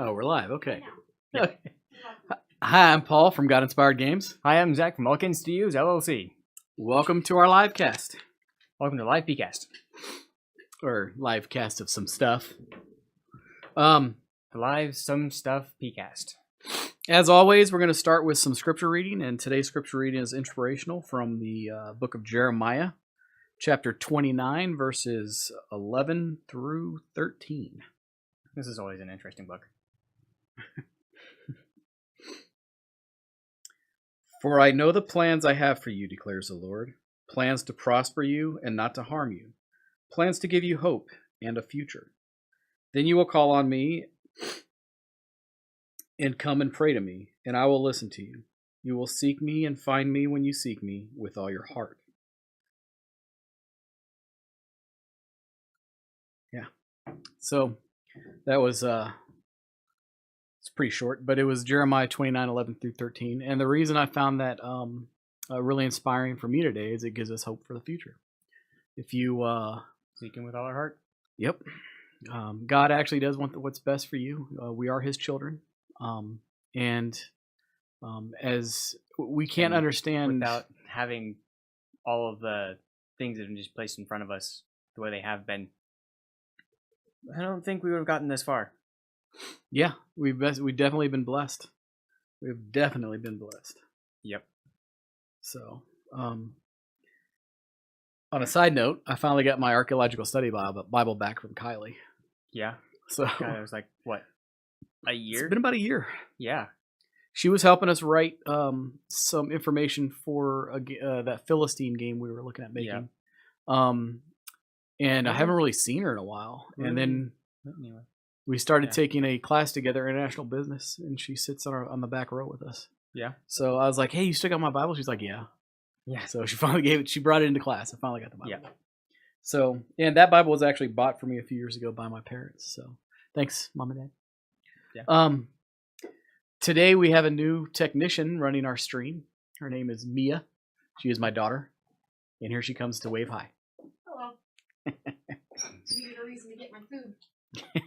Oh, we're live. Okay. Yeah. Okay. Hi, I'm Paul from God Inspired Games. Hi, I'm Zach from Elkins Studios, LLC. Welcome to our livecast, Welcome to Livecast. or livecast of some stuff. The live some stuff PCast. As always, we're going to start with some scripture reading, and today's scripture reading is inspirational from the book of Jeremiah, chapter 29, verses 11 through 13. This is always an interesting book. For I know the plans I have for you, declares the Lord, plans to prosper you and not to harm you, plans to give you hope and a future. Then you will call on me and come and pray to me, and I will listen to you. You will seek me and find me when you seek me with all your heart. Yeah. So that was it's pretty short, but it was Jeremiah 29:11 through 13. And the reason I found that really inspiring for me today is it gives us hope for the future. If you Seek him with all our heart. Yep. God actually does want what's best for you. We are his children. As we can't understand without having all of the things that have been just placed in front of us the way they have been, I don't think we would have gotten this far. Yeah, we've definitely been blessed. We've definitely been blessed. Yep. So, on a side note, I finally got my archaeological study Bible back from Kylie. Yeah. So God, it was like, what, a year? It's been about a year. Yeah. She was helping us write some information for that Philistine game we were looking at making. Yeah. And I haven't really seen her in a while. Really? And then Anyway. we started taking a class together, international business, and she sits on the back row with us. Yeah. So I was like, "Hey, you still got my Bible?" She's like, "Yeah." Yeah. So she finally gave it. She brought it into class. I finally got the Bible. Yeah. So, and that Bible was actually bought for me a few years ago by my parents. So, thanks, Mom and Dad. Yeah. Today we have a new technician running our stream. Her name is Mia. She is my daughter, and here she comes to wave hi. Hello. I needed a reason to get my food.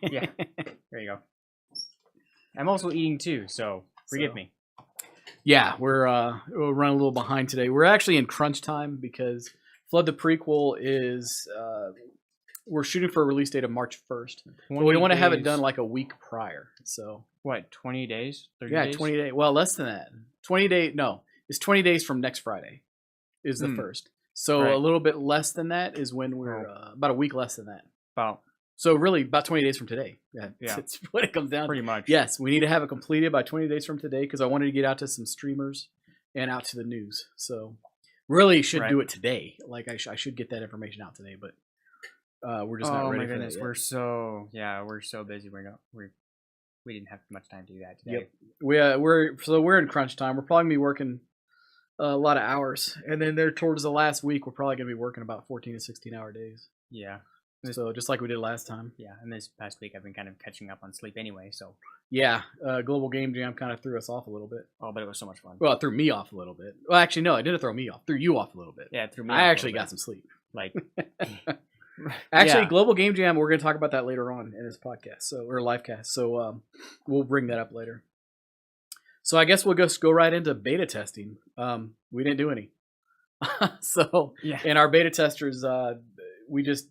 Yeah. There you go. I'm also eating too, so forgive me. Yeah, we're running a little behind today. We're actually in crunch time because Flood the Prequel is we're shooting for a release date of March 1st. But we want to have it done like a week prior. So what, 20 days? 30 yeah, days? 20 days. Well, less than that. 20 days. No, it's 20 days from next Friday is the first. So Right. a little bit less than that is when we're about a week less than that. About So really about 20 days from today. Yeah. Yeah. It's what it comes down to. pretty much. Yes, we need to have it completed by 20 days from today because I wanted to get out to some streamers and out to the news. So really should do it today. Like I should get that information out today, but we're just not ready Oh my for goodness, that we're so busy. We didn't have much time to do that today. Yep. We're in crunch time. We're probably gonna be working a lot of hours, and then there towards the last week, we're probably gonna be working about 14 to 16-hour days. Yeah. So just like we did last time. Yeah, and this past week I've been kind of catching up on sleep anyway, so. Yeah, Global Game Jam kind of threw us off a little bit. Oh, but it was so much fun. Well, it threw me off a little bit. Well, actually, no, it didn't throw me off. It threw you off a little bit. Yeah, it threw me I off a actually little got bit. some sleep. Like, Actually, yeah. Global Game Jam, we're going to talk about that later on in this podcast, or livecast. So we'll bring that up later. So I guess we'll just go right into beta testing. We didn't do any. So, Yeah. and our beta testers, we just,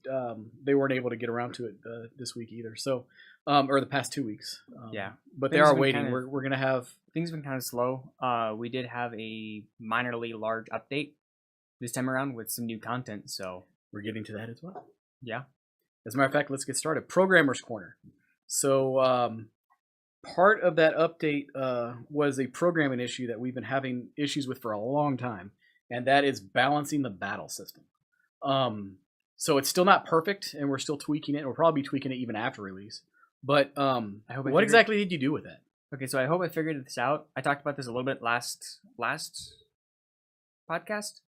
they weren't able to get around to it this week either. So, or the past 2 weeks. Yeah. But they Things are have been waiting. kind of- We're going to have. Things have been kind of slow. We did have a minorly large update this time around with some new content, so. We're getting to that as well. Yeah. As a matter of fact, let's get started. Programmer's Corner. So part of that update was a programming issue that we've been having issues with for a long time, and that is balancing the battle system. So it's still not perfect, and we're still tweaking it. We'll probably be tweaking it even after release. But what exactly did you do with that? Okay, so I hope I figured this out. I talked about this a little bit last podcast.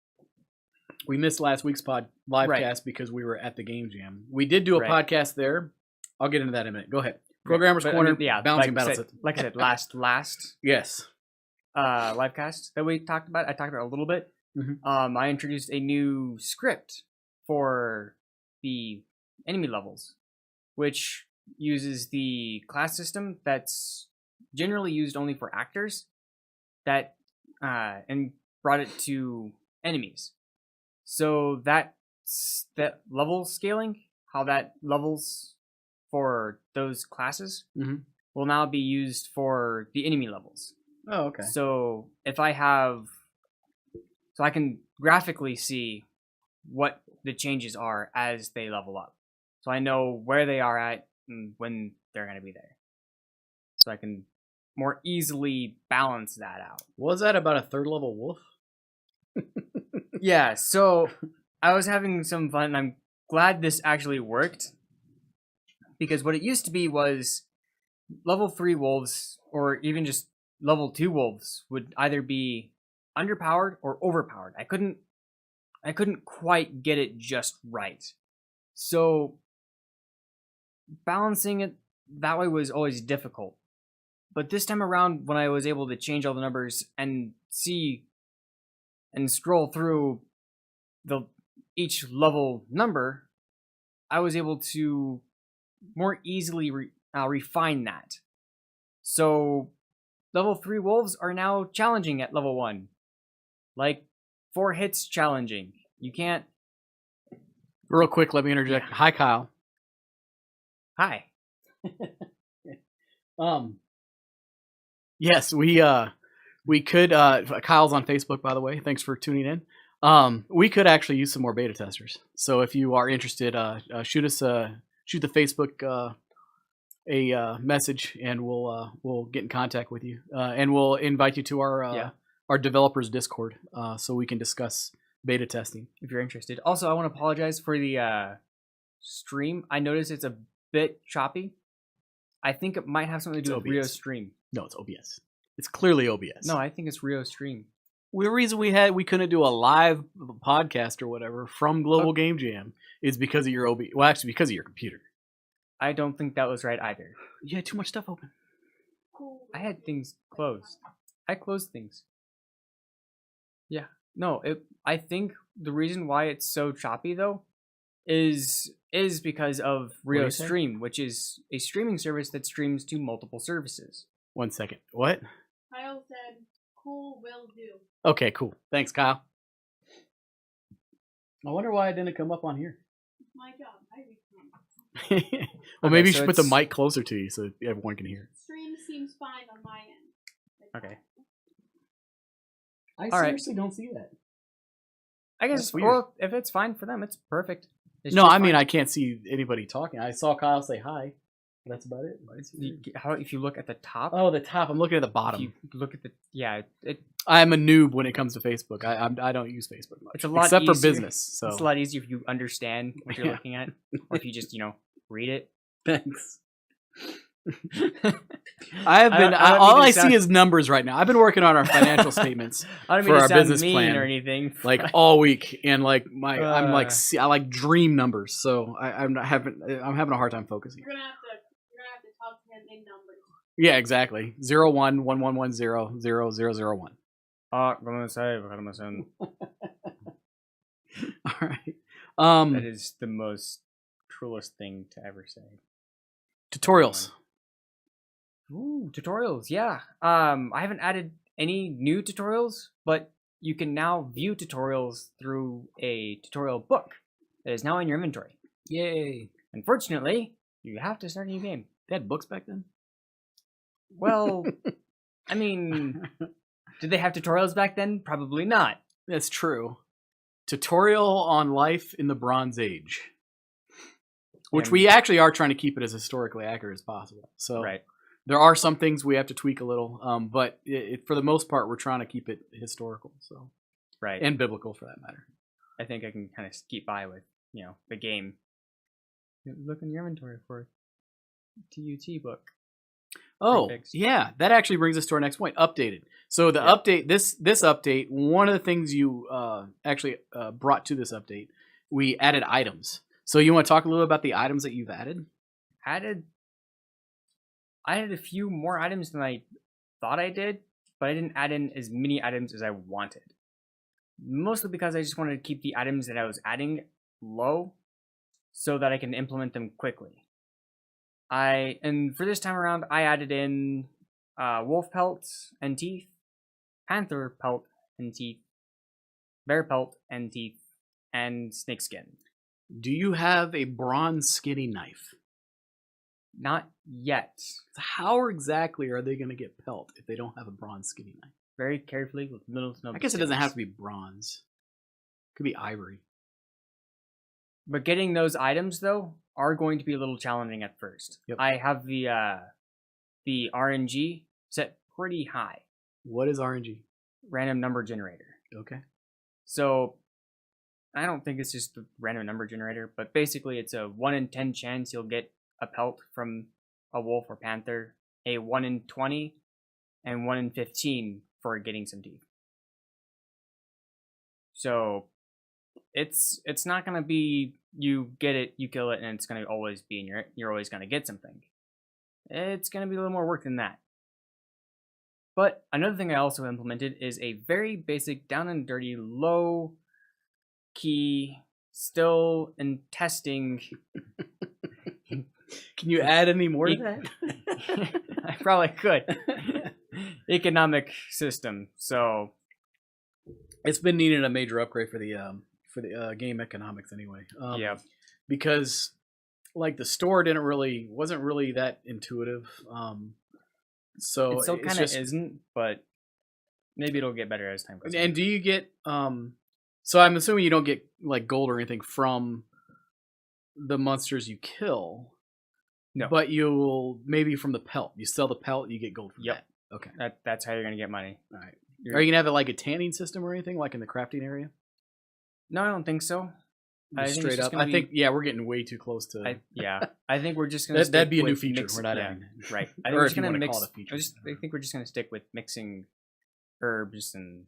We missed last week's livecast because we were at the Game Jam. We did do a podcast there. I'll get into that in a minute. Go ahead. Programmer's Corner, balancing battle system. Like I said, last yes. livecast that we talked about. I talked about it a little bit. Mm-hmm. I introduced a new script for the enemy levels, which uses the class system that's generally used only for actors, that and brought it to enemies. So that level scaling, how that levels for those classes, Mhm. will now be used for the enemy levels. Oh, okay. So if I have, so I can graphically see what the changes are as they level up. So I know where they are at and when they're going to be there. So I can more easily balance that out. Was that about a 3rd level wolf? Yeah, so I was having some fun, and I'm glad this actually worked. Because what it used to be was level 3 wolves, or even just level 2 wolves, would either be underpowered or overpowered. I couldn't quite get it just right. So balancing it that way was always difficult. But this time around, when I was able to change all the numbers and see and scroll through each level number, I was able to more easily refine that. So level 3 wolves are now challenging at level 1. Like 4 hits challenging. You can't. Real quick, let me interject. Hi, Kyle. Hi. Yes, we could. Kyle's on Facebook, by the way. Thanks for tuning in. We could actually use some more beta testers. So if you are interested, shoot the Facebook a message, and we'll get in contact with you, and we'll invite you to our developers Discord, so we can discuss beta testing if you're interested. Also, I want to apologize for the stream. I noticed it's a bit choppy. I think it might have something to do with Rio Stream. No, it's OBS. It's clearly OBS. No, I think it's Rio Stream. The reason we couldn't do a live podcast or whatever from Global Game Jam is because of your OBS. Well, actually, because of your computer. I don't think that was right either. You had too much stuff open. I had things closed. I closed things. Yeah. No, I think the reason why it's so choppy though is because of Rio Stream, which is a streaming service that streams to multiple services. 1 second. What? Kyle said, "Cool, will do." Okay, cool. Thanks, Kyle. I wonder why it didn't come up on here. It's my job. I read them. Well, maybe you should put the mic closer to you so everyone can hear. Stream seems fine on my end. Okay. I seriously don't see that. I guess, well, if it's fine for them, it's perfect. It's no, I mean, I can't see anybody talking. I saw Kyle say hi. That's about it. If you look at the top? Oh, the top. I'm looking at the bottom. If you look at the I'm a noob when it comes to Facebook. I don't use Facebook much. It's a lot except easier. For business. So it's a lot easier if you understand what you're looking at, or if you just read it. Thanks. I have been. All I see is numbers right now. I've been working on our financial statements for our business plan or anything. Like all week, and like I like dream numbers. So I'm having a hard time focusing. You're gonna have to talk to him in numbers. Yeah, exactly. 0111100001. All right. That is the most cruelest thing to ever say. Tutorials. Ooh, tutorials, yeah. I haven't added any new tutorials, but you can now view tutorials through a tutorial book that is now in your inventory. Yay. Unfortunately, you have to start a new game. They had books back then? Well, I mean, did they have tutorials back then? Probably not. That's true. Tutorial on life in the Bronze Age. Which we actually are trying to keep it as historically accurate as possible. So right. There are some things we have to tweak a little, but for the most part, we're trying to keep it historical, so right, and biblical for that matter. I think I can kind of keep by with the game. Look in your inventory for TUT book. Oh yeah, that actually brings us to our next point. Updated. So the update, this update, one of the things you actually brought to this update, we added items. So you want to talk a little about the items that you've added? I added a few more items than I thought I did, but I didn't add in as many items as I wanted. Mostly because I just wanted to keep the items that I was adding low so that I can implement them quickly. And for this time around, I added in wolf pelt and teeth, panther pelt and teeth, bear pelt and teeth, and snake skin. Do you have a bronze skinny knife? Not yet. How exactly are they going to get pelt if they don't have a bronze skinny knife? Very carefully with little snow. I guess it doesn't have to be bronze. It could be ivory. But getting those items though are going to be a little challenging at first. Yep. I have the RNG set pretty high. What is RNG? Random number generator. Okay. So I don't think it's just the random number generator, but basically it's a 1 in 10 chance you'll get a pelt from a wolf or panther, a 1 in 20, and 1 in 15 for getting some teeth. So it's not gonna be you get it, you kill it, and it's gonna always be in you're always gonna get something. It's gonna be a little more work than that. But another thing I also implemented is a very basic, down and dirty, low key, still in testing. Can you add any more to that? I probably could. Economic system. So it's been needing a major upgrade for the game economics anyway. Yeah, because like the store wasn't really that intuitive. So it still kind of isn't, but maybe it'll get better as time goes on. And do you get so I'm assuming you don't get like gold or anything from the monsters you kill. No. But you'll maybe from the pelt. You sell the pelt, you get gold from that. Okay. That's how you're gonna get money. All right. Are you gonna have like a tanning system or anything like in the crafting area? No, I don't think so. Straight up. I think we're getting way too close to. I think we're just gonna. That'd be a new feature. We're not adding that. Right. I think or we're if just you gonna want to mix. call it a feature. I think we're just gonna stick with mixing herbs and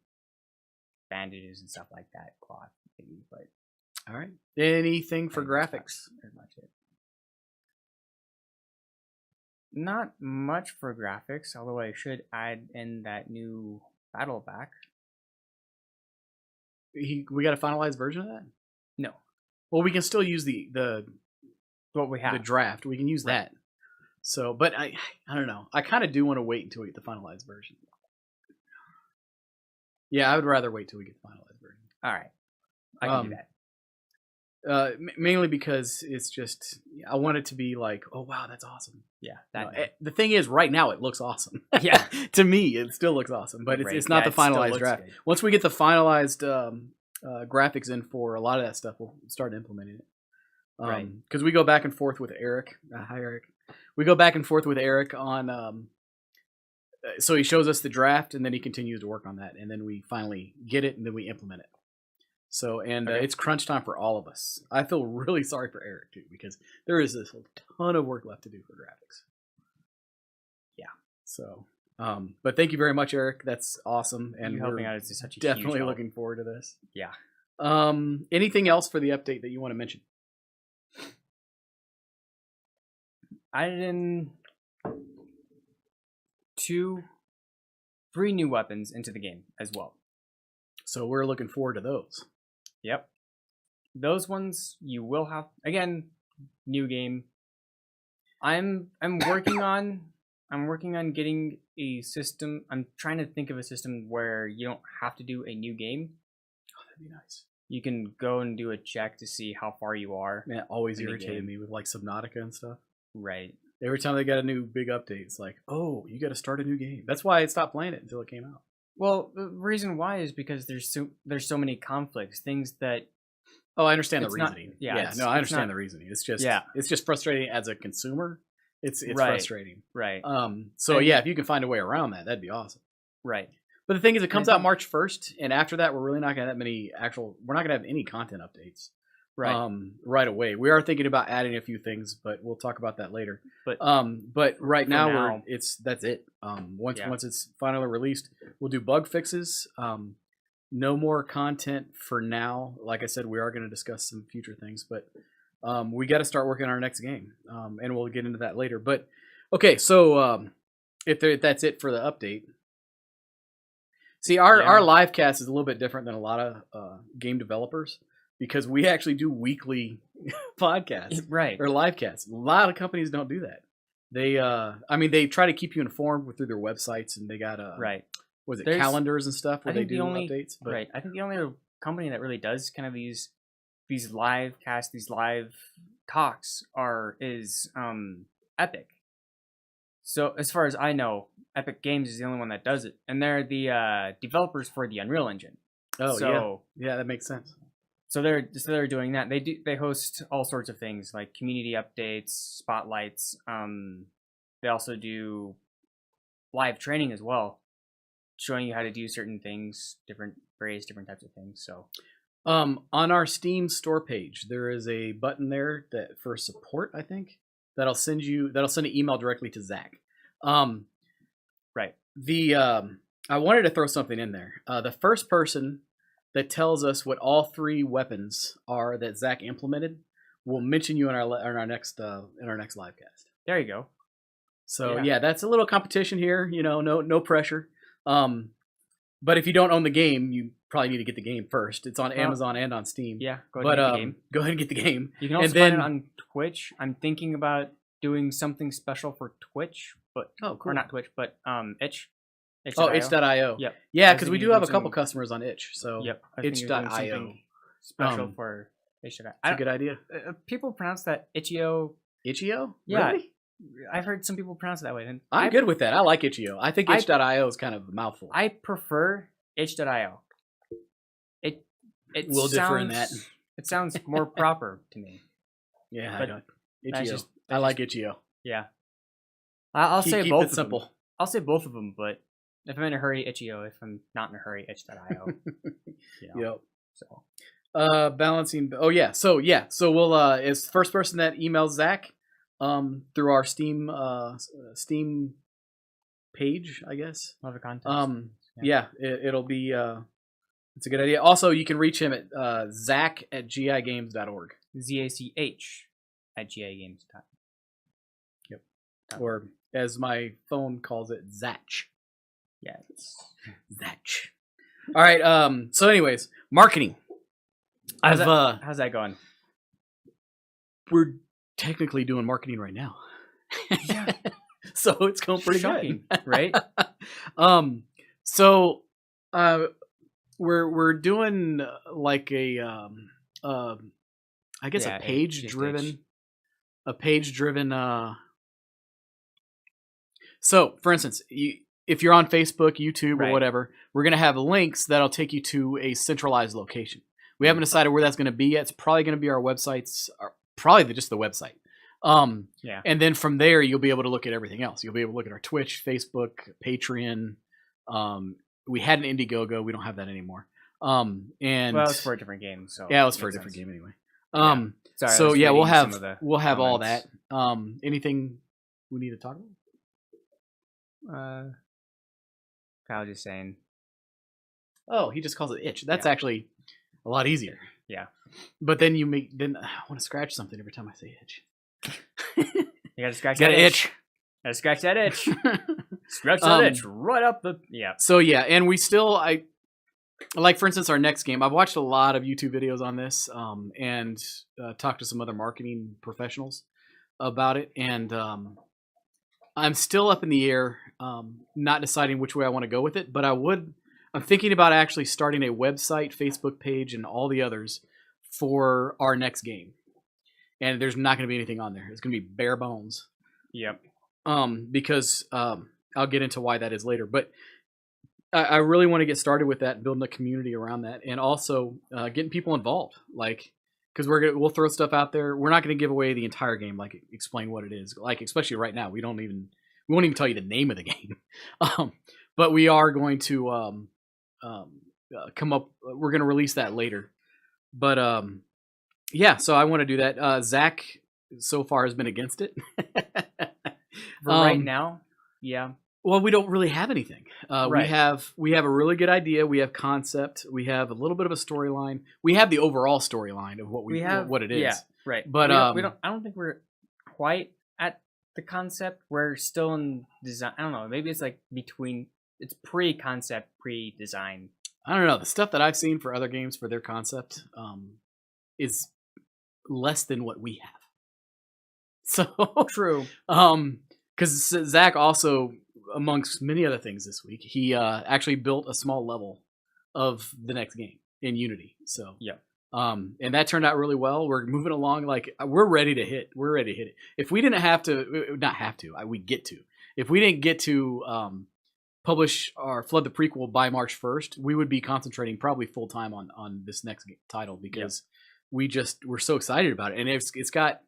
bandages and stuff like that. Cloth, maybe, but. All right. Anything for graphics? That's pretty much it. Not much for graphics, although I should add in that new battle back. We got a finalized version of that? No. Well, we can still use the what we have. The draft. We can use that. So, but I don't know. I kind of do want to wait until we get the finalized version. Yeah, I would rather wait till we get the finalized version. All right, I can do that. Mainly because it's just I want it to be like, oh wow, that's awesome. Yeah, the thing is, right now it looks awesome. Yeah, to me it still looks awesome, but it's not the finalized draft. Good. Once we get the finalized graphics in for a lot of that stuff, we'll start implementing it. Right, because we go back and forth with Eric. Hi Eric. We go back and forth with Eric on. So he shows us the draft, and then he continues to work on that, and then we finally get it, and then we implement it. So, and it's crunch time for all of us. I feel really sorry for Eric, too, because there is a ton of work left to do for graphics. Yeah. So, but thank you very much, Eric. That's awesome. And you helping out is such a definitely huge looking forward to this. Yeah. Anything else for the update that you want to mention? I added in 3 new weapons into the game as well. So we're looking forward to those. Yep. Those ones you will have again, new game. I'm working on getting a system. I'm trying to think of a system where you don't have to do a new game. Oh, that'd be nice. You can go and do a check to see how far you are. Man, it always irritated me with like Subnautica and stuff. Right. Every time they got a new big update, it's like, oh, you got to start a new game. That's why I stopped playing it until it came out. Well, the reason why is because there's so many conflicts, things that. Oh, I understand the reasoning. I understand the reasoning. It's just it's just frustrating as a consumer. It's right. Frustrating. Right. So if you can find a way around that, that'd be awesome. Right. But the thing is, it comes out March 1st, and after that, we're really not gonna have we're not gonna have any content updates. Right. Right away. We are thinking about adding a few things, but we'll talk about that later. But right now that's it. Once it's finally released, we'll do bug fixes. No more content for now. Like I said, we are going to discuss some future things, but we got to start working on our next game, and we'll get into that later. But okay, so if that's it for the update. See, our live cast is a little bit different than a lot of game developers. Because we actually do weekly podcasts, right, or live casts. A lot of companies don't do that. They, I mean, they try to keep you informed through their websites, and they got Right. was it There's- calendars and stuff where I they think the do only- updates? But Right. I think the only other company that really does kind of these live casts, these live talks is Epic. So as far as I know, Epic Games is the only one that does it, and they're the developers for the Unreal Engine. oh So, yeah, that makes sense. So they're doing that. They host all sorts of things like community updates, spotlights. They also do live training as well, showing you how to do certain things, various different types of things. So On our Steam store page, there is a button there that for support, I think, that'll send an email directly to Zach. Right. I wanted to throw something in there. The first person that tells us what all 3 weapons are that Zach implemented will mention you in our next live cast. there you go. So Yeah. yeah, that's a little competition here. No pressure. But if you don't own the game, you probably need to get the game first. It's on Amazon and on Steam. Yeah, go But ahead and get the game. go ahead and get the game. You can also and find then- it on Twitch. I'm thinking about doing something special for Twitch, but Oh, cool. or not Twitch, but Itch. Oh, itch.io. Yep. Yeah, I because was we thinking do of have a doing couple some- customers on Itch. So Yep. I think you're doing itch.io. something special Um, for itch.io. It's a good idea. People pronounce that Itch.io. Itch.io? Yeah. Really? I've heard some people pronounce it that way. And I'm good with that. I like Itch.io. I think I- itch.io is kind of a mouthful. I prefer itch.io. It We'll differ in that. It sounds more proper to me. Yeah, I but don't. that's Itch.io. just- I like Itch.io. Yeah. I'll say Keep both it of them. simple. I'll say both of them, but if I'm in a hurry, Itch.io. If I'm not in a hurry, itch.io. You know, Yep. So Balancing. Oh yeah. So we'll as first person that emails Zach through our Steam page, I guess. love the contest. Yeah, it'll be it's a good idea. Also, you can reach him at zach@gigames.org ZACH@gigames.com. or as my phone calls it, Zach. Yeah. Zach. All right. So, anyways, marketing. How's I've How's that going? we're technically doing marketing right now. Yeah. So it's going pretty Shocking, good. right? So we're doing like a I guess Yeah, a page driven so for instance, if you're on Facebook, YouTube, or Right. whatever, we're gonna have links that'll take you to a centralized location. We haven't decided where that's gonna be yet. It's probably gonna be our websites, or probably just the website. Yeah. And then from there, you'll be able to look at everything else. You'll be able to look at our Twitch, Facebook, Patreon. We had an Indiegogo. We don't have that anymore. And Well, it's for a different game, so yeah, it was for a makes different sense. game anyway. Yeah. Sorry, I So was yeah, we'll reading some have of the all that. comments. Anything we need to talk about? Kyle just saying. Oh, he just calls it itch. That's Yeah. actually a lot easier. Yeah. But then I want to scratch something every time I say itch. You gotta scratch Got that to itch. itch. Gotta scratch that itch. Scratch that Um, itch right up the yeah. So yeah, and we still like for instance our next game. I've watched a lot of YouTube videos on this, and talked to some other marketing professionals about it, and I'm still up in the air, not deciding which way I want to go with it. But I'm thinking about actually starting a website, Facebook page, and all the others for our next game. And there's not going to be anything on there. It's going to be bare bones. Yep. Because I'll get into why that is later. But I really want to get started with that, building a community around that, and also getting people involved. Like, because we'll throw stuff out there. We're not going to give away the entire game, like explain what it is. Like especially right now, we won't even tell you the name of the game. But we are going to come up. We're going to release that later. But yeah, so I want to do that. Zach so far has been against it. For right now, yeah. Well, we don't really have anything. Right. We have a really good idea. We have concept. We have a little bit of a storyline. We have the overall storyline of what what it is. Yeah, right. But, we don't. I don't think we're quite at the concept. We're still in design. I don't know. Maybe it's like between. It's pre-concept, pre-design. I don't know. The stuff that I've seen for other games for their concept is less than what we have. So True. because Zach also, amongst many other things this week, he actually built a small level of the next game in Unity. So Yeah. And that turned out really well. We're moving along, like we're ready to hit. We're ready to hit it. If we didn't have to, not have to, we get to. If we didn't get to publish our Flood the Prequel by March 1st, we would be concentrating probably full time on this next title because we're so excited about it, and it's got,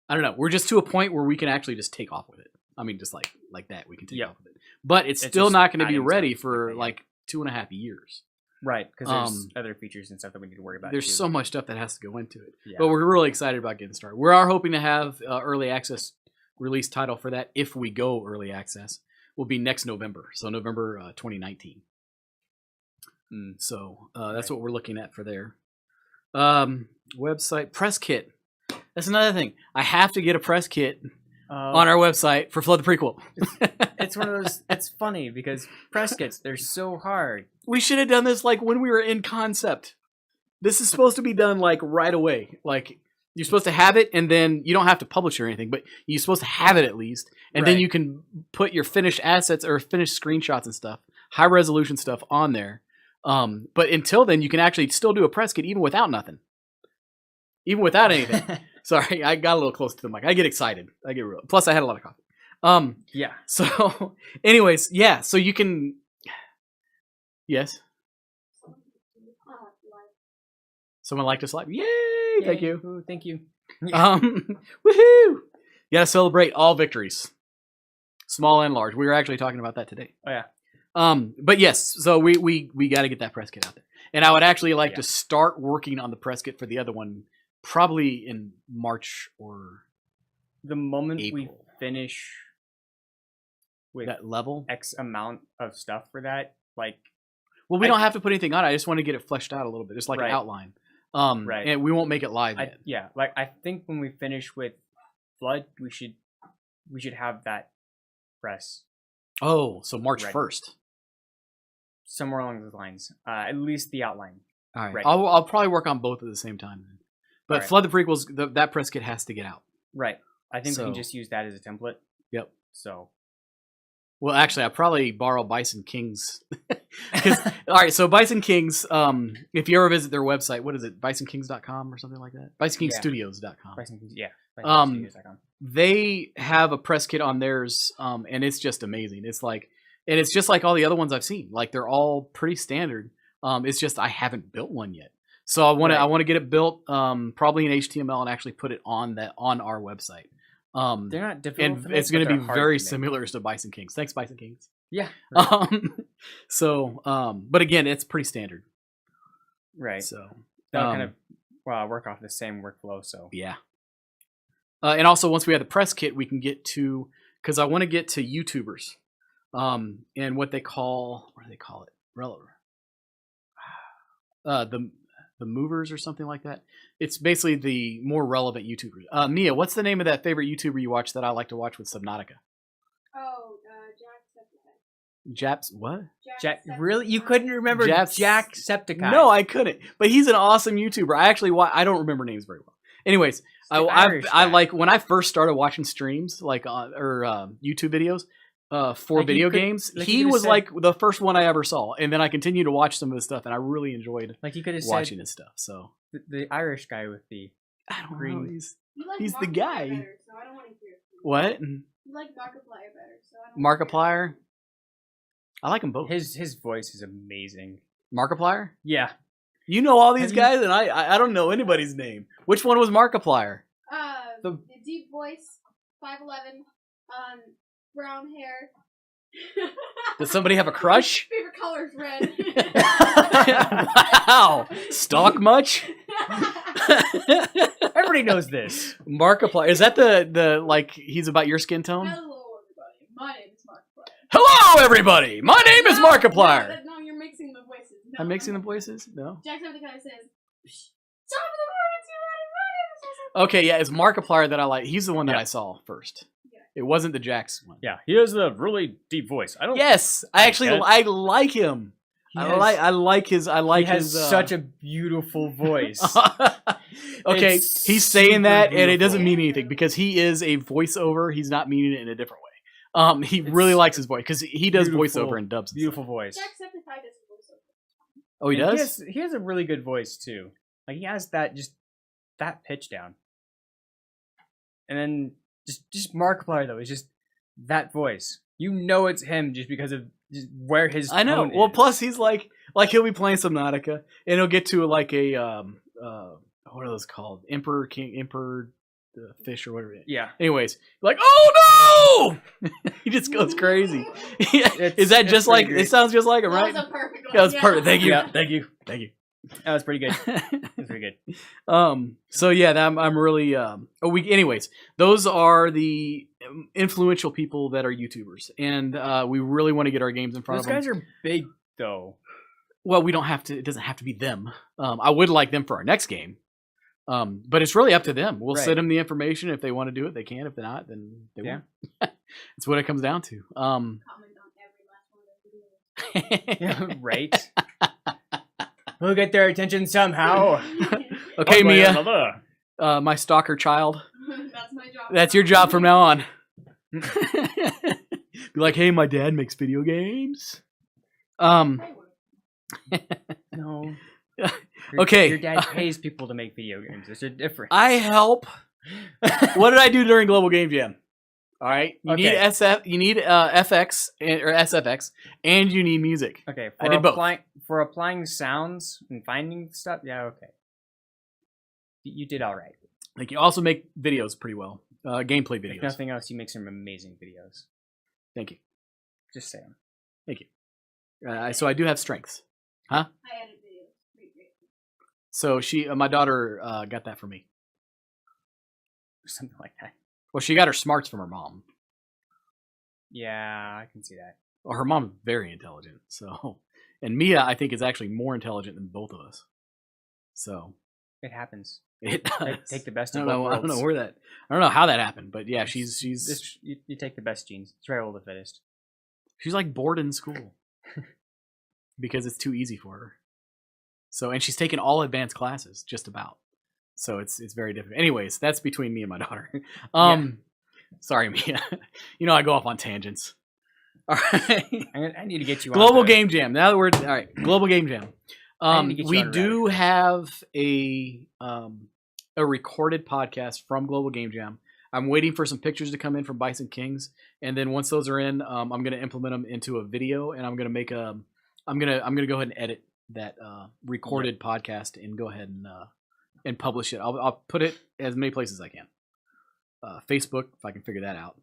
I don't know, we're just to a point where we can actually just take off with it. I mean, just like that, we can take off with it. But it's still not going to be ready for like 2.5 years. Right, because there's other features and stuff that we need to worry about. There's so much stuff that has to go into it. Yeah. But we're really excited about getting started. We are hoping to have early access release title for that if we go early access. Will be next November, so November 2019. So that's what we're looking at for there. Website press kit. That's another thing. I have to get a press kit on our website for Flood the Prequel. It's one of those. It's funny because press kits, they're so hard. We should have done this like when we were in concept. This is supposed to be done like right away. Like you're supposed to have it, and then you don't have to publish or anything, but you're supposed to have it at least, and then you can put your finished assets or finished screenshots and stuff, high resolution stuff on there. But until then, you can actually still do a press kit even without nothing, even without anything. Sorry, I got a little close to the mic. I get excited. I get real. Plus, I had a lot of coffee. Yeah. So, anyways, yeah. So you can. Yes. Someone liked us live. Yay! Thank you. Ooh, thank you. Woohoo! You gotta celebrate all victories, small and large. We were actually talking about that today. Oh yeah. But yes, so we got to get that press kit out there, and I would actually like to start working on the press kit for the other one, probably in March or the moment April. We finish with that level X amount of stuff for that, like. Well, we don't have to put anything on it. I just want to get it fleshed out a little bit, just like an outline. And we won't make it live yet. Yeah, like I think when we finish with Flood, we should have that press. Oh, so March 1st. Somewhere along those lines. At least the outline. All right. I'll probably work on both at the same time then. But Flood the Prequels, that press kit has to get out. Right. I think we can just use that as a template. Yep. So. Well, actually, I'll probably borrow Bison Kings. All right, so Bison Kings, if you ever visit their website, what is it, bisonkings.com or something like that? BisonKingsStudios.com. Bison Kings, yeah. BisonKingsStudios.com. They have a press kit on theirs, and it's just amazing. It's like, and it's just like all the other ones I've seen. Like, they're all pretty standard. It's just I haven't built one yet. So I want to get it built, probably in HTML, and actually put it on our website. They're not difficult, and it's going to be very similar to Bison Kings. Thanks, Bison Kings. Yeah. Right. But again, it's pretty standard. Right. So that'll kind of work off the same workflow. So yeah. And also, once we have the press kit, we can get to, because I want to get to YouTubers, and what do they call it? The movers or something like that. It's basically the more relevant YouTubers. Mia, what's the name of that favorite YouTuber you watch that I like to watch with Subnautica? Oh, Jacksepticeye. Japs what? Really? You couldn't remember Jacksepticeye? No, I couldn't. But he's an awesome YouTuber. I actually I don't remember names very well. Anyways, I like when I first started watching streams like YouTube videos for like video games. He was like the first one I ever saw, and then I continued to watch some of his stuff, and I really enjoyed watching his stuff. So the Irish guy with the green. Know, he's the guy. Better, so I don't want to hear it. What? You like Markiplier better, so I don't Markiplier? I like them both. His voice is amazing. Markiplier? Yeah. You know all these guys, and I don't know anybody's name. Which one was Markiplier? The deep voice, 5'11", brown hair. Does somebody have a crush? Favorite color is red. Wow. Stalk much? Everybody knows this. Markiplier. Is that the like he's about your skin tone? Hello, everybody. My name is Markiplier. Hello, everybody. My name is Markiplier. No, you're mixing the voices. No, I'm mixing the voices? No. Jacksepticeye says, okay, yeah, it's Markiplier that I like. He's the one that I saw first. Yeah. It wasn't the Jax one. Yeah, he has a really deep voice. Yes, I like him. I like his. He has such a beautiful voice. Okay, he's saying that, and it doesn't mean anything because he is a voiceover. He's not meaning it in a different way. He really likes his voice because he does beautiful- voiceover and dubs. And Beautiful voice. Jack Septiceye does a voiceover. Oh, he And does. He has a really good voice too. Like he has that pitch down. And then just Markiplier though, it's just that voice. You know it's him just because of just where his I know. tone Well, is. plus he's like he'll be playing Subnautica, and he'll get to like a what are those called? Emperor fish or whatever. yeah. Anyways, like, oh no! He just goes crazy. Is that it's just pretty like great. it sounds just like him, That right? was a perfect one. Yeah, that's perfect. Thank you. Yeah. Thank you. Thank you. That was pretty good. That's pretty good. So yeah, I'm really anyways, those are the influential people that are YouTubers, and we really want to get our games in front Those of them. guys are big though. Well, we don't have to. It doesn't have to be them. I would like them for our next game, but it's really up to them. We'll Right. send them the information. If they want to do it, they can. If they're not, then they won't. That's what it comes down to. Comment on every last one of their videos. Yeah, right. We'll get their attention somehow. Okay, One way or Mia, another. my stalker child. That's my job. That's your job from now on. Be like, hey, my dad makes video games. No. Okay. Your dad pays people to make video games. There's a difference. I help. What did I do during Global Game Jam? All right, you need Okay. you need FX or SFX, and you need music. Okay, I did both. For applying sounds and finding stuff, yeah, okay. You did all right. Like you also make videos pretty well, gameplay If videos. nothing else, you make some amazing videos. Thank you. Just saying. So I do have strengths. I edit videos. Pretty great. So my daughter got that from me. Something like that. Well, she got her smarts from her mom. Yeah, I can see that. Well, her mom's very intelligent. So, and Mia, I think, is actually more intelligent than both of us. So It happens. it does. Take the best I of don't both know. I don't know worlds. I don't know how that happened, but yeah, she's You take the best genes. Survival of the fittest. she's like bored in school because it's too easy for her. So, and she's taken all advanced classes, just about. So it's very difficult. Anyways, that's between me and my daughter. Sorry, Mia. You know I go off on tangents. All right. I need to get you Global on Game Jam. Now that we're all right, Global Game Jam. I need to get you We on a do rabbit have a recorded podcast from Global Game Jam. I'm waiting for some pictures to come in from Bison Kings, and then once those are in, I'm going to implement them into a video, and I'm going to make I'm going to go ahead and edit that recorded podcast and go ahead and publish it. I'll put it as many places as I can. Facebook, if I can figure that out.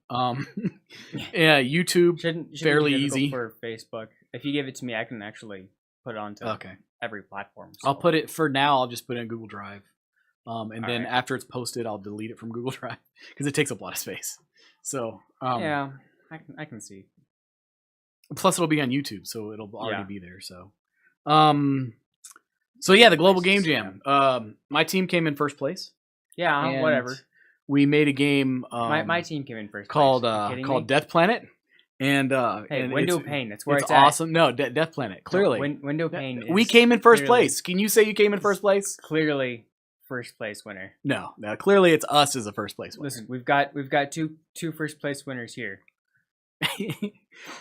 Yeah, YouTube. Shouldn't fairly be difficult easy. for Facebook. If you give it to me, I can actually put it onto Okay. every platform. I'll so- put it for now. I'll just put it in Google Drive, and then Alright. after it's posted, I'll delete it from Google Drive because it takes up a lot of space. So yeah, I can see. plus it'll be on YouTube, so it'll already Yeah. be there. So, so yeah, the Global Game Places, Jam. My team came in first place. Yeah, and whatever. We made a game. My team came in first. called place. Are you kidding called me? Death Planet, and Hey, and Window it's, Pane. That's where it's it's, at. awesome. No, Death Planet. Clearly, Window Pane. we is came in first clearly- place. Can you say you came in first place? Clearly, first place winner. No, clearly it's us as a first place winner. Listen, we've got two first place winners here. All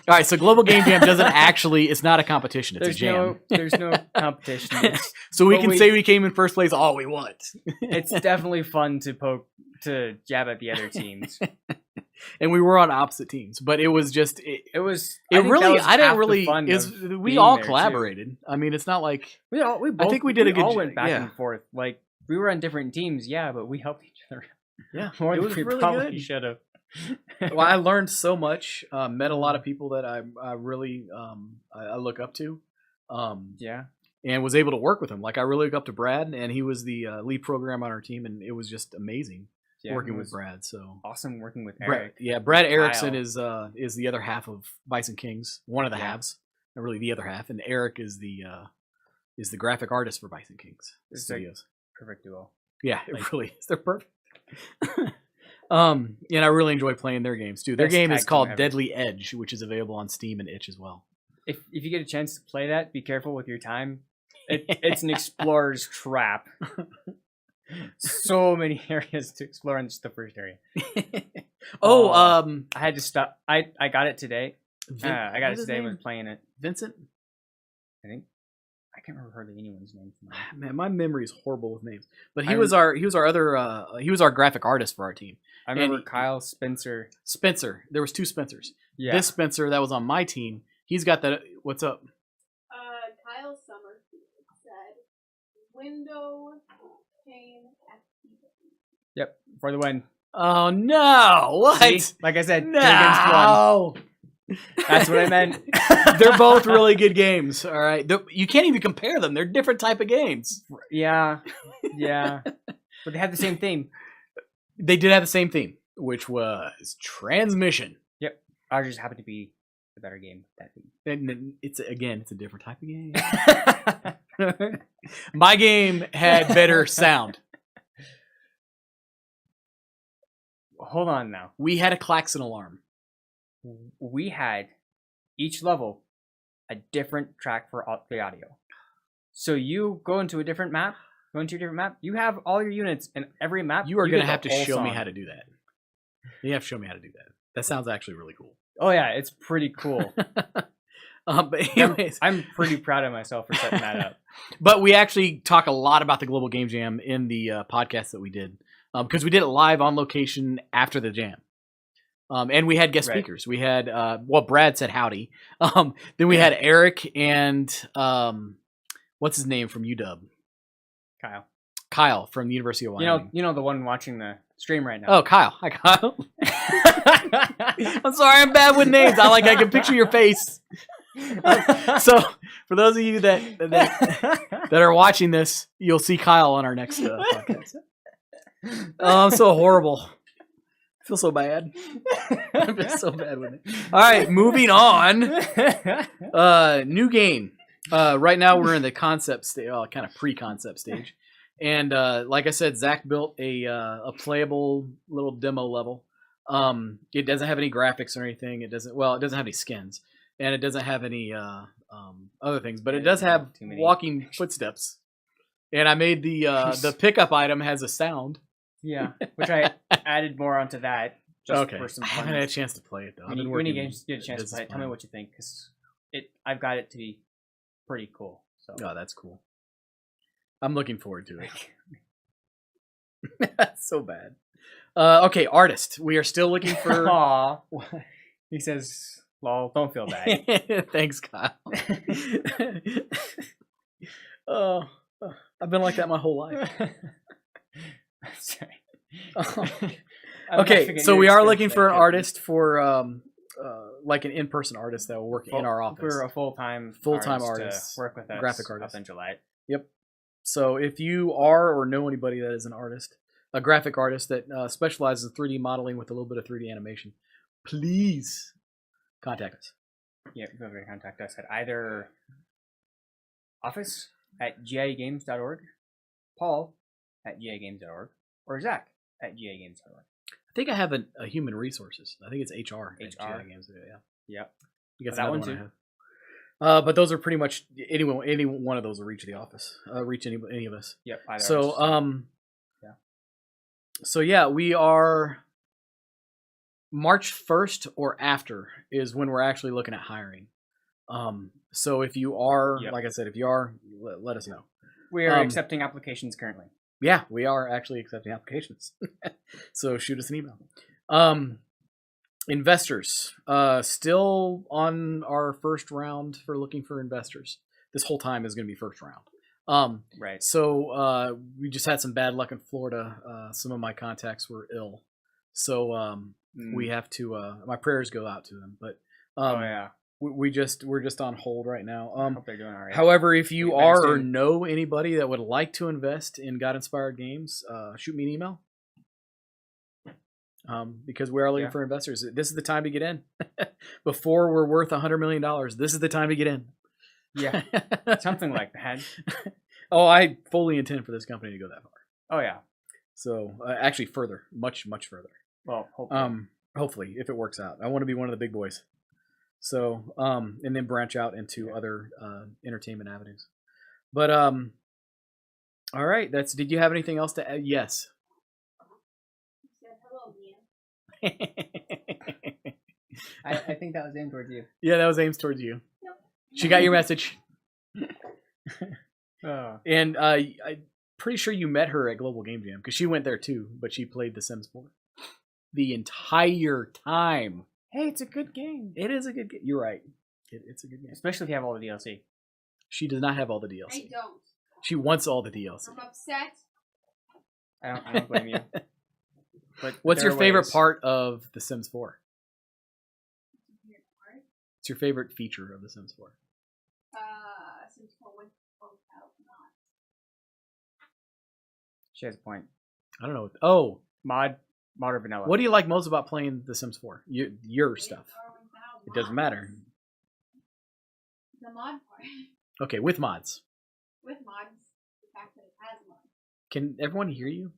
right, so Global Game Jam doesn't actually, it's not a competition, it's a jam. There's no competition. So we but can say we came in first place all we want. It's definitely fun to jab at the other teams. And we were on opposite teams, but it was just, It was. it I think that really, was I didn't half the really, fun is of we being all there, too. collaborated. I mean, it's not like, We both, think we did a good all jo- went back yeah. and forth. Like we were on different teams, yeah, but we helped each other yeah, more it than was we really probably good. should have. Well, I learned so much, met a lot of people that I really, I look up to. Yeah. And was able to work with him. Like I really look up to Brad, and he was the lead programmer on our team, and it was just amazing Yeah, working it with was Brad. So awesome working with Brad, Eric. Brad Erickson Kyle. is the other half of Bison Kings, one of the Yeah. halves, not really the other half, and Eric is the graphic artist for Bison Kings It's like Studios. perfect duo. Yeah, it like- really is. They're perfect. And I really enjoy playing their games too. Their Best game tag is team called ever. Deadly Edge, which is available on Steam and Itch as well. If you get a chance to play that, be careful with your time. It's an explorer's trap. So many areas to explore in just the first area. Oh, I had to stop. I got it today. I got what's it his today. name? Was playing it. Vincent. I think. I can't remember hardly anyone's name. Man, my memory is horrible with names. But I he was our graphic artist for our team. I remember And Kyle Spencer. Spencer. There was two Spencers. Yeah. This Spencer that was on my team, he's got that. What's up? Kyle Summerfield said, "Window pane activity." Yep. For the win. Oh no! What? See? Like I said, 2 against 1. No! That's what I meant. They're both really good games. All right, you can't even compare them. They're different type of games. Yeah. Yeah. But they had the same theme. They did have the same theme, which was transmission. Yep. Ours just happened to be the better game. That theme. And it's a different type of game. My game had better sound. Hold on now. We had a klaxon alarm. We had each level a different track for the audio. So you go into a different map, you have all your units in every map. You are going to get have the to whole show me song. how to do that. You have to show me how to do that. That sounds actually really cool. Oh yeah, it's pretty cool. But anyways, I'm pretty proud of myself for setting that up. But we actually talk a lot about the Global Game Jam in the podcast that we did. Because we did it live on location after the jam. And we had guest Right. speakers. We had, Brad said howdy. Then we had Eric and, what's his name from UW? Kyle from the University of Wyoming. You know the one watching the stream right now. Oh, Kyle. Hi, Kyle. I'm sorry, I'm bad with names. I can picture your face. So, for those of you that are watching this, you'll see Kyle on our next podcast. Oh, I'm so horrible. I feel so bad. I feel so bad with it. All right, moving on. New game. Right now we're in the concept stage, kind of pre-concept stage. And like I said, Zach built a playable little demo level. It doesn't have any graphics or anything. It doesn't have any skins, and it doesn't have any other things. But it does have walking footsteps. And I made the pickup item has a sound. Yeah, which I added more onto that. Just for some I fun. haven't had a chance to play it though. When you get a chance to play it, tell me what you think, because I've got it to be pretty cool. So. Oh, that's cool. I'm looking forward to it. That's so bad. Okay, artist. We are still looking for. Aw. He says, "Lol, don't feel bad." Thanks, Kyle. I've been like that my whole life. Sorry. Okay, so we are looking for an artist for like an in-person artist that will work in our office. For a full-time artist, to work with us, graphic artist up in July. Yep. So if you are or know anybody that is an artist, a graphic artist that specializes in 3D modeling with a little bit of 3D animation, please contact us. Yeah, feel free to contact us at either office@gigames.org, Paul@gigames.org, or Zach@gigames.org. I think I have a human resources. I think it's HR. HR. Games. Yeah. Yep. You got that one I too. have. But those are pretty much any one of those will reach the office. Reach any of us. Yep. Either So artist. yeah. So yeah, we are March 1st or after is when we're actually looking at hiring. So if you are, like I said, if you are, let us know. We are accepting applications currently. Yeah, we are actually accepting applications. So shoot us an email. Investors, still on our first round for looking for investors. This whole time is going to be first round. Right. So we just had some bad luck in Florida. Some of my contacts were ill, so we have to. My prayers go out to them, but we're just on hold right now. I hope they're doing all right. However, if you are or know anybody that would like to invest in God Inspired Games, shoot me an email. Because we are looking for investors. This is the time to get in. Before we're worth $100 million, this is the time to get in. Yeah, something like that. Oh, I fully intend for this company to go that far. Oh yeah. So actually, further, much further. Well, hopefully. Hopefully, if it works out, I want to be one of the big boys. So, and then branch out into other entertainment avenues. But all right, did you have anything else to add? Yes. He said, "Hello, Mia." I think that was aimed towards you. Yeah, that was aimed towards you. Nope. She got your message. Oh. And I'm pretty sure you met her at Global Game Jam because she went there too, but she played The Sims 4 the entire time. Hey, it's a good game. It is a good game. You're right. It's a good game. Especially if you have all the DLC. She does not have all the I DLC. don't. She wants all the DLC. I'm upset. I don't blame you. But What's there your are favorite ways. part of The Sims 4? What's your favorite feature of The Sims 4? Sims 4 with both out not. She has a point. I don't know. Oh, Mod or vanilla? what do you like most about playing The Sims 4? Your stuff. It doesn't matter. The mod part. Okay, with mods. With mods, the fact that it has mods. Can everyone hear you?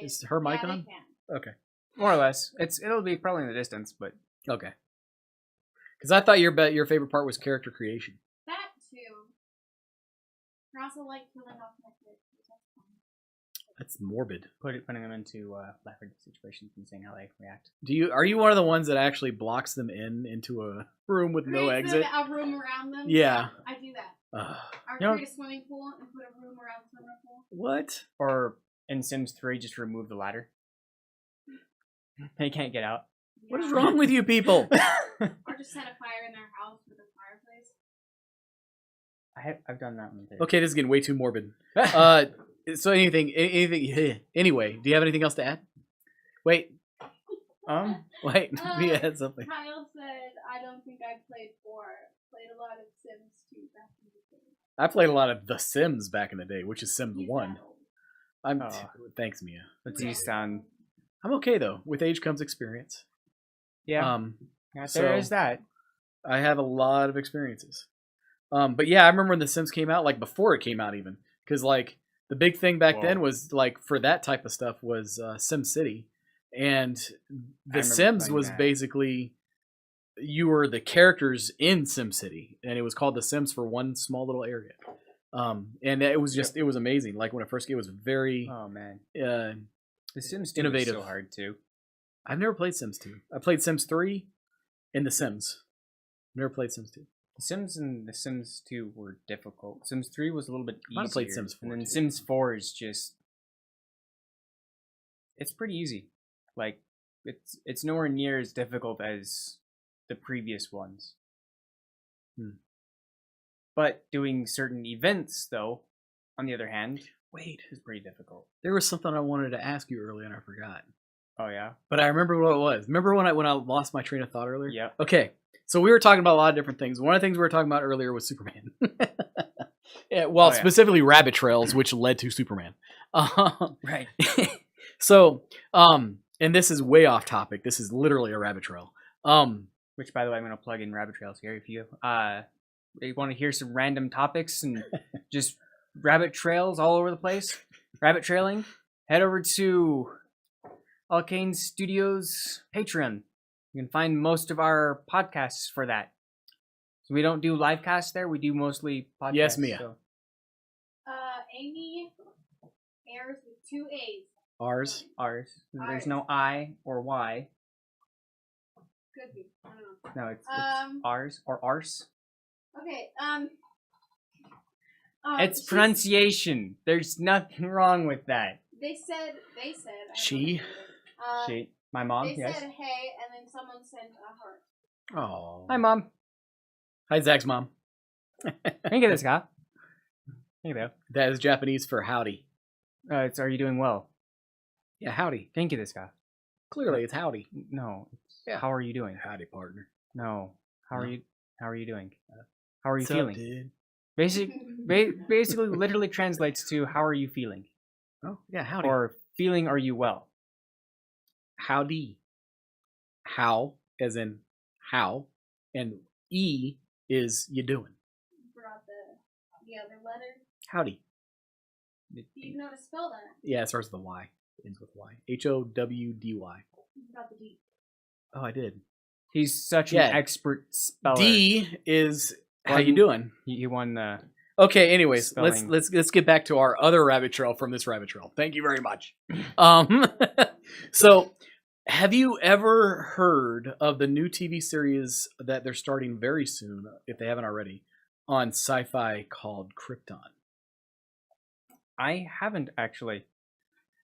Is her mic They on? can. Okay. More or less. It'll be probably in the distance, but Okay. Because I thought your favorite part was character creation. That too. I also like killing off my characters. That's fun. That's morbid. putting them into life-or-death situations and seeing how they react. Are you one of the ones that actually blocks them into a room with no Creates exit? A room around them. Yeah. I do that. Ugh. Or You know- create a swimming pool and put a room around the swimming pool. What? Or in Sims 3, just remove the ladder. They can't get out. What is Yeah. wrong with you people? Or just set a fire in their house with a fireplace. I've done that one too. Okay, this is getting way too morbid. So anything. Anyway, do you have anything else to add? Wait, wait. We had something. Kyle said, I don't think I played 4. Played a lot of Sims 2 back in the day. I played a lot of The Sims back in the day, which is Sims He's 1. that old. I'm. Oh. Thanks, Mia. But these sound. I'm okay though. With age comes experience. Yeah. So- There is that. I have a lot of experiences. But yeah, I remember when The Sims came out, like before it came out even, because like the big thing back Whoa. then was like for that type of stuff was Sim City, and The remember Sims playing was that. basically you were the characters in Sim City, and it was called The Sims for one small little area. And it was just it was amazing. Like when it first came, it was very Oh man. uh, The Sims 2 Innovative. is so hard too. I've never played Sims 2. I played Sims 3 and The Sims. Never played Sims 2. The Sims and The Sims 2 were difficult. Sims 3 was a little bit easier. Might have played Sims 4 And then too. Sims 4 is just... It's pretty easy. Like, it's nowhere near as difficult as the previous ones. But doing certain events, though, on the other hand, Wait, is pretty difficult. there was something I wanted to ask you earlier and I forgot. Oh, yeah? But I remember what it was. Remember when I lost my train of thought earlier? Yep. Okay, so we were talking about a lot of different things. One of the things we were talking about earlier was Superman. Yeah, well, Oh, yeah. specifically rabbit trails, which led to Superman. Right. So, and this is way off topic. This is literally a rabbit trail. Which, by the way, I'm going to plug in rabbit trails here. If you want to hear some random topics and just rabbit trails all over the place, rabbit trailing, head over to Alkane Studios Patreon. You can find most of our podcasts for that. So we don't do live casts there. We do mostly podcasts. Yes, Mia. So. Amy airs with 2 A's. Ours. Ours. There's no I or Y. Could be. I don't know. No, it's Um, ours or arse. Okay, It's she's- pronunciation. There's nothing wrong with that. They said. I don't know She? who did it. She, my mom, They yes. said hey, and then someone sent a heart. Oh. Hi, mom. Hi, Zach's mom. Thank you, this guy. Thank you. That is Japanese for howdy. Are you doing well? Yeah, howdy. Thank you, this guy. Clearly, it's howdy. No. Yeah. How are you doing? Howdy, partner. No. How are No. you? How are you doing? How are you What's up, feeling? dude? Basically, literally translates to how are you feeling, Oh, yeah, howdy. or feeling are you well? Howdy. How, as in how, and E is you doing. Brought the other letter. Howdy. Do you know how to spell that? Yeah, it starts with a Y. Ends with Y. Howdy. You got the D. Oh, I did. He's such Yeah. an expert speller. D is how One- you doing. He won the. Okay, anyways, Spelling. let's get back to our other rabbit trail from this rabbit trail. Thank you very much. So Have you ever heard of the new TV series that they're starting very soon, if they haven't already, on Sci-Fi called Krypton? I haven't actually.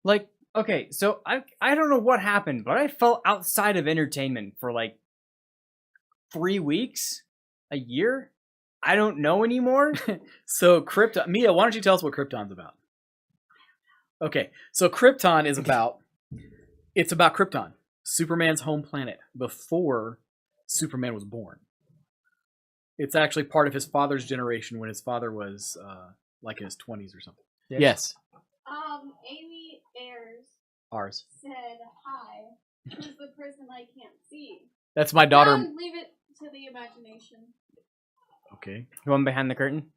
Like, okay, so I don't know what happened, but I felt outside of entertainment for like 3 weeks, a year. I don't know anymore. So Krypton, Mia, why don't you tell us what Krypton's about? Okay, so Krypton is about Krypton, Superman's home planet, before Superman was born. It's actually part of his father's generation when his father was like in his 20s or something. Yes. Amy Ayers Ours. said hi. Who's the person I can't see? That's my daughter. Leave it to the imagination. Okay. The one behind the curtain.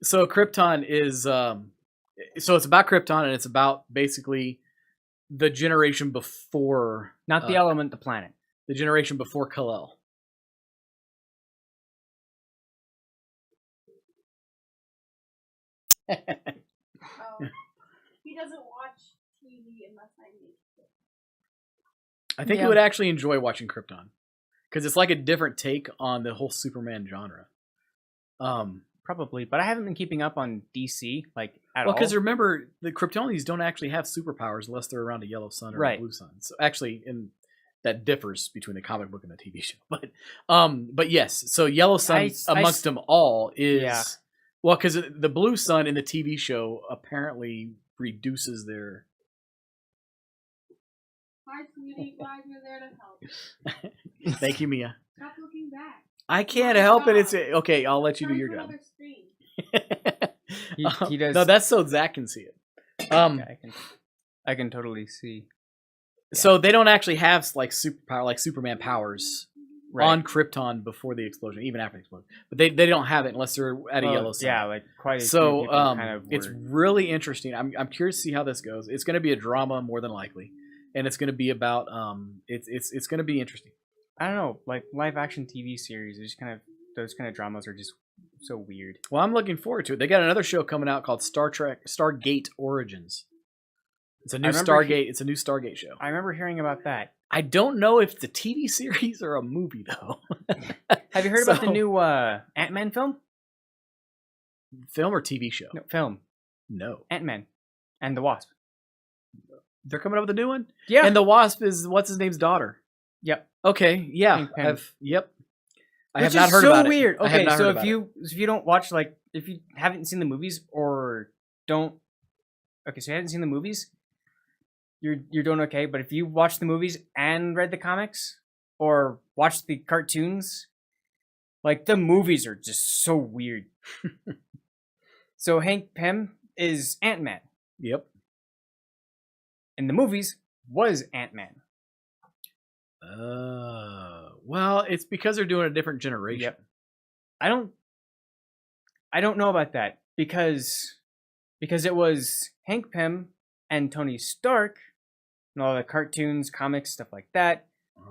So Krypton is so it's about Krypton, and it's about basically the generation before, Not the element, the planet. the generation before Kal-El. Oh, he doesn't watch TV unless I make it. I think you would actually enjoy watching Krypton because it's like a different take on the whole Superman genre. Probably, but I haven't been keeping up on DC like at Well, all. because remember, the Kryptonians don't actually have superpowers unless they're around a yellow sun or Right. a blue sun. So actually, that differs between the comic book and the TV show. But yes, so yellow sun amongst them all is well, because the blue sun in the TV show apparently reduces their. Hi, sweetie. Glad you're there to help. Thank you, Mia. Stop looking back. I can't help it. It's okay. I'll let you do Turn your to job. another screen. he does. No, that's so Zach can see it. Okay, I can totally see. So they don't actually have like superpower, like Superman powers Right. on Krypton before the explosion, even after the explosion. But they don't have it unless they're at a yellow sun. Yeah, like quite a few So people kind of it's were- really interesting. I'm curious to see how this goes. It's going to be a drama more than likely, and it's going to be about it's going to be interesting. I don't know, like live action TV series. It's just kind of those kind of dramas are just so weird. Well, I'm looking forward to it. They got another show coming out called Stargate Origins. It's a new Stargate. It's a new Stargate show. I remember hearing about that. I don't know if it's a TV series or a movie though. Have you heard about the new Ant-Man film? Film or TV show? No, film. No. Ant-Man and the Wasp. They're coming up with a new one? Yeah. And the Wasp is what's his name's daughter. Yep. Okay, yeah. Hank Pym. I have not heard about it. Which is so weird. I have Okay, not so heard about if you don't watch, like, if you haven't seen the movies or don't, okay, so you haven't seen the movies, you're doing okay. But if you watch the movies and read the comics or watch the cartoons, like the movies are just so weird. So Hank Pym is Ant-Man. Yep. In the movies was Ant-Man. Well, it's because they're doing a different generation. Yep. I don't know about that because it was Hank Pym and Tony Stark and all the cartoons, comics, stuff like that,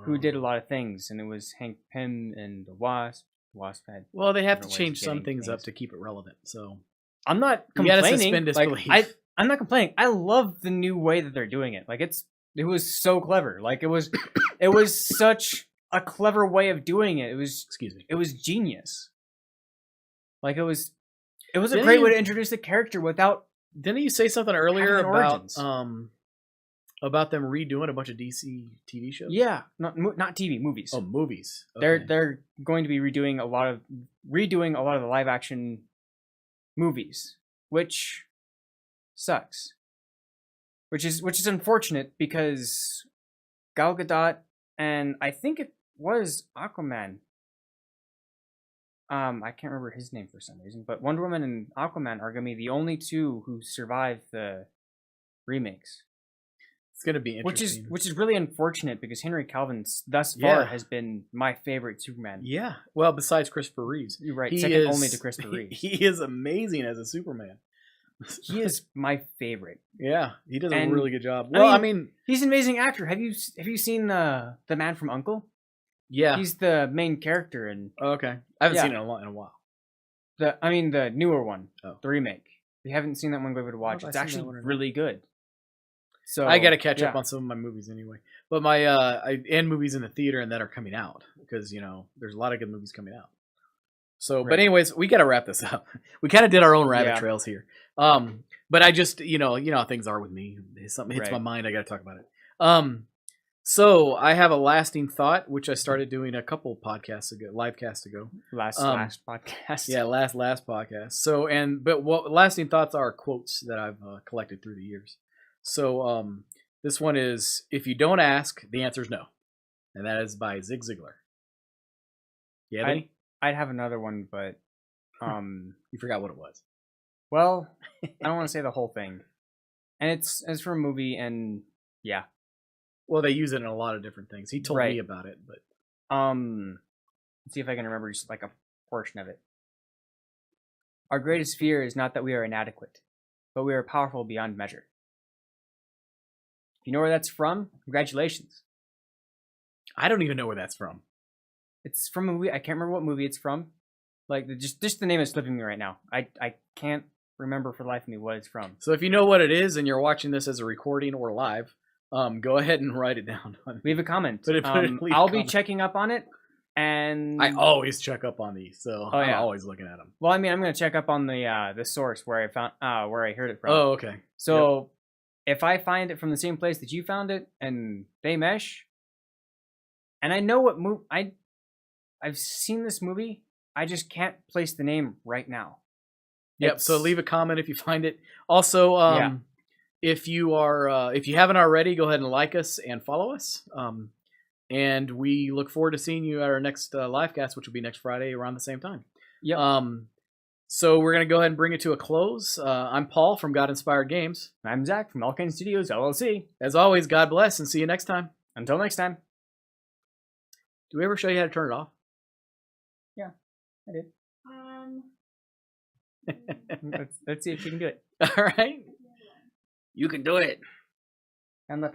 who did a lot of things, and it was Hank Pym and the Wasp. Wasp had. Well, they have to different ways change of some getting things up things. to keep it relevant. So I'm not You gotta complaining. suspend disbelief. I'm not complaining. I love the new way that they're doing it. Like it was so clever. Like it was such a clever way of doing it. excuse me. It was genius. Like it was a Didn't great way you- to introduce the character without. Didn't you say something earlier Having origins. about them redoing a bunch of DC TV shows? Yeah, not TV, movies. Oh, movies. Okay. They're going to be redoing a lot of the live action movies, which sucks. Which is unfortunate because Gal Gadot and I think it was Aquaman. I can't remember his name for some reason, but Wonder Woman and Aquaman are going to be the only two who survived the remakes. It's gonna be Which interesting. is really unfortunate because Henry Cavill thus far Yeah. has been my favorite Superman. Yeah. Well, besides Christopher Reeves, You're right, he second is, only to Christopher Reeves. He is amazing as a Superman. He is my favorite. Yeah, he does a And, really good job. I Well, mean- He's an amazing actor. Have you seen The Man from U.N.C.L.E.? yeah. He's the main character in Okay. I haven't Yeah. seen it in a while. the newer one, Oh. the remake. If you haven't seen that one, go over to watch. have I It's seen that actually one or not? really good. So I got to catch up yeah. on some of my movies anyway. But my and movies in the theater and that are coming out because there's a lot of good movies coming out. So, but Right. anyways, we got to wrap this up. We kind of did our own rabbit Yeah. trails here. But I just you know how things are with me. If something hits my Right. mind, I got to talk about it. So I have a lasting thought, which I started doing a couple podcasts ago, livecast ago. Last podcast. Yeah, last podcast. So but what lasting thoughts are quotes that I've collected through the years. So this one is: if you don't ask, the answer is no, and that is by Zig Ziglar. Yeah, I'd have another one, but you forgot what it was. well, I don't want to say the whole thing, and it's for a movie, and yeah. Well, they use it in a lot of different things. He told Right. me about it, but Let's see if I can remember just like a portion of it. Our greatest fear is not that we are inadequate, but we are powerful beyond measure. If you know where that's from, congratulations. I don't even know where that's from. It's from a movie. I can't remember what movie it's from. Like just the name is slipping me right now. I can't remember for the life of me what it's from. So if you know what it is and you're watching this as a recording or live, go ahead and write it down. Leave a comment. Leave a I'll be comment. checking up on it, and I always check up on these, so Oh, I'm yeah. always looking at them. well, I mean, I'm gonna check up on the source where I found where I heard it from. Oh, okay. So if I find it from the same place that you found it and they mesh, and I know what movie I've seen this movie, I just can't place the name right now. Yep. So leave a comment if you find it. Also, Yeah. if you haven't already, go ahead and like us and follow us. And we look forward to seeing you at our next livecast, which will be next Friday around the same time. Yep. So we're gonna go ahead and bring it to a close. I'm Paul from God Inspired Games. I'm Zach from Alkane Studios LLC. As always, God bless and see you next time. Until next time. Do we ever show you how to turn it off? I did. Mm, Let's see if you can do it. All right. You can do it. I'm not